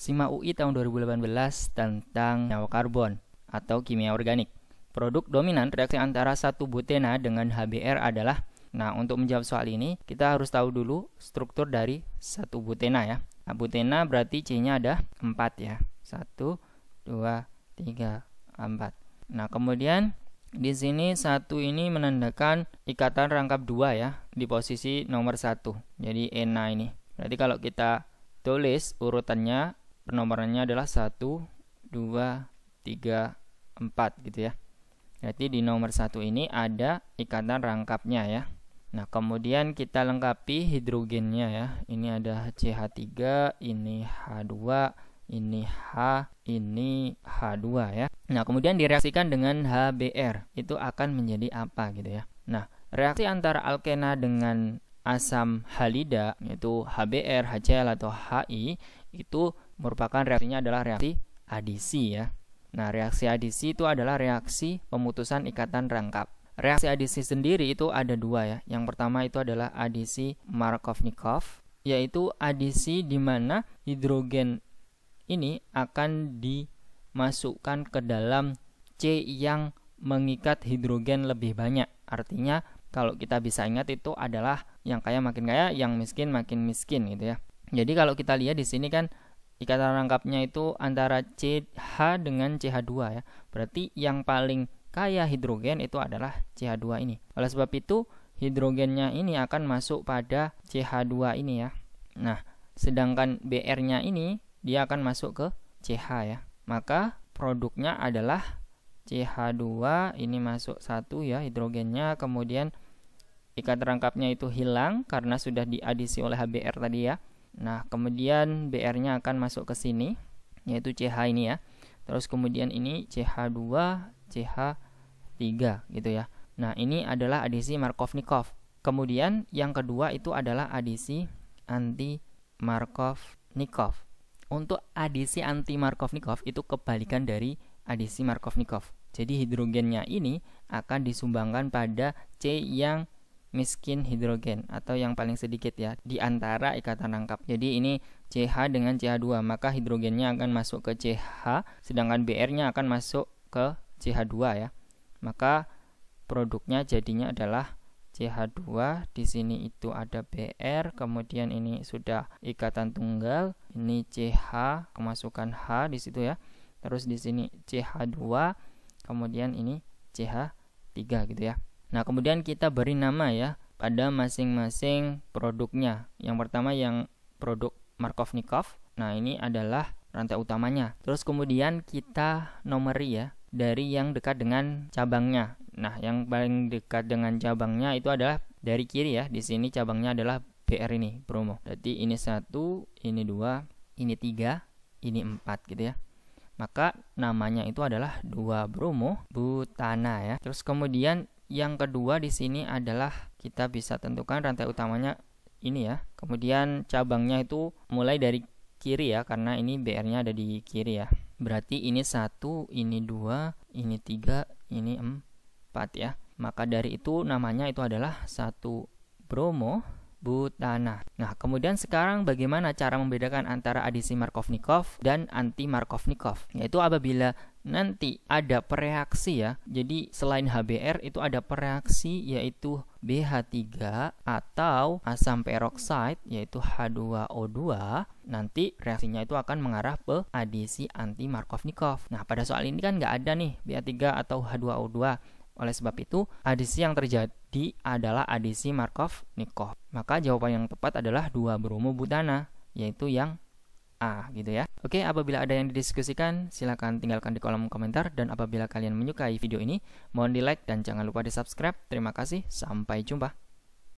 SIMA UI tahun 2018 tentang nyawa karbon atau kimia organik. Produk dominan reaksi antara 1-butena dengan HBr adalah, nah untuk menjawab soal ini kita harus tahu dulu struktur dari 1-butena ya. Nah, butena berarti C-nya ada 4 ya. 1, 2, 3, 4. Nah, kemudian di sini 1 ini menandakan ikatan rangkap 2 ya, di posisi nomor 1. Jadi ena ini. Berarti kalau kita tulis urutannya, penomorannya adalah 1, 2, 3, 4 gitu ya. Berarti di nomor 1 ini ada ikatan rangkapnya ya. Nah, kemudian kita lengkapi hidrogennya ya. Ini ada CH3, ini H2, ini H, ini H2 ya. Nah, kemudian direaksikan dengan HBr. Itu akan menjadi apa gitu ya. Nah, reaksi antara alkena dengan asam halida, yaitu HBr, HCl atau HI, itu merupakan reaksinya adalah reaksi adisi ya. Nah, reaksi adisi itu adalah reaksi pemutusan ikatan rangkap. Reaksi adisi sendiri itu ada 2 ya. Yang pertama itu adalah adisi Markovnikov, yaitu adisi di mana hidrogen ini akan dimasukkan ke dalam C yang mengikat hidrogen lebih banyak. Artinya kalau kita bisa ingat itu adalah yang kaya makin kaya, yang miskin makin miskin gitu ya. Jadi kalau kita lihat di sini kan ikatan rangkapnya itu antara CH dengan CH2 ya. Berarti yang paling kaya hidrogen itu adalah CH2 ini. Oleh sebab itu hidrogennya ini akan masuk pada CH2 ini ya. Nah, sedangkan Br-nya ini dia akan masuk ke CH ya. Maka produknya adalah CH2, ini masuk 1 ya hidrogennya, kemudian ikatan rangkapnya itu hilang karena sudah diadisi oleh HBr tadi ya. Nah, kemudian Br-nya akan masuk ke sini, yaitu CH ini ya. Terus kemudian ini CH2, CH3 gitu ya. Nah, ini adalah adisi Markovnikov. Kemudian yang kedua itu adalah adisi anti-Markovnikov. Untuk adisi anti-Markovnikov itu kebalikan dari adisi Markovnikov. Jadi hidrogennya ini akan disumbangkan pada C yang miskin hidrogen atau yang paling sedikit ya di antara ikatan rangkap. Jadi ini CH dengan CH2, maka hidrogennya akan masuk ke CH, sedangkan Br-nya akan masuk ke CH2 ya. Maka produknya jadinya adalah CH2, di sini itu ada Br, kemudian ini sudah ikatan tunggal, ini CH, kemasukan H di situ ya. Terus di sini CH2, kemudian ini CH3 gitu ya. Nah, kemudian kita beri nama ya pada masing-masing produknya. Yang pertama yang produk Markovnikov. Nah, ini adalah rantai utamanya. Terus kemudian kita nomori ya dari yang dekat dengan cabangnya. Nah, yang paling dekat dengan cabangnya itu adalah dari kiri ya. Di sini cabangnya adalah Br ini, bromo. Jadi ini 1, ini 2, ini 3, ini 4 gitu ya. Maka namanya itu adalah 2-bromo butana ya. Terus kemudian yang kedua di sini adalah kita bisa tentukan rantai utamanya ini ya. Kemudian cabangnya itu mulai dari kiri ya, karena ini Br-nya ada di kiri ya. Berarti ini 1, ini 2, ini 3, ini 4 ya. Maka dari itu namanya itu adalah 1-bromo butana. Nah, kemudian sekarang bagaimana cara membedakan antara adisi Markovnikov dan anti-Markovnikov? Yaitu apabila nanti ada pereaksi ya. Jadi selain HBr itu ada pereaksi yaitu BH3 atau asam peroksida yaitu H2O2. Nanti reaksinya itu akan mengarah ke adisi anti-Markovnikov. Nah, pada soal ini kan nggak ada nih BH3 atau H2O2. Oleh sebab itu, adisi yang terjadi adalah adisi Markovnikov. Maka jawaban yang tepat adalah 2-bromo butana, yaitu yang A gitu ya. Oke, apabila ada yang didiskusikan, silakan tinggalkan di kolom komentar. Dan apabila kalian menyukai video ini, mohon di like dan jangan lupa di subscribe. Terima kasih, sampai jumpa.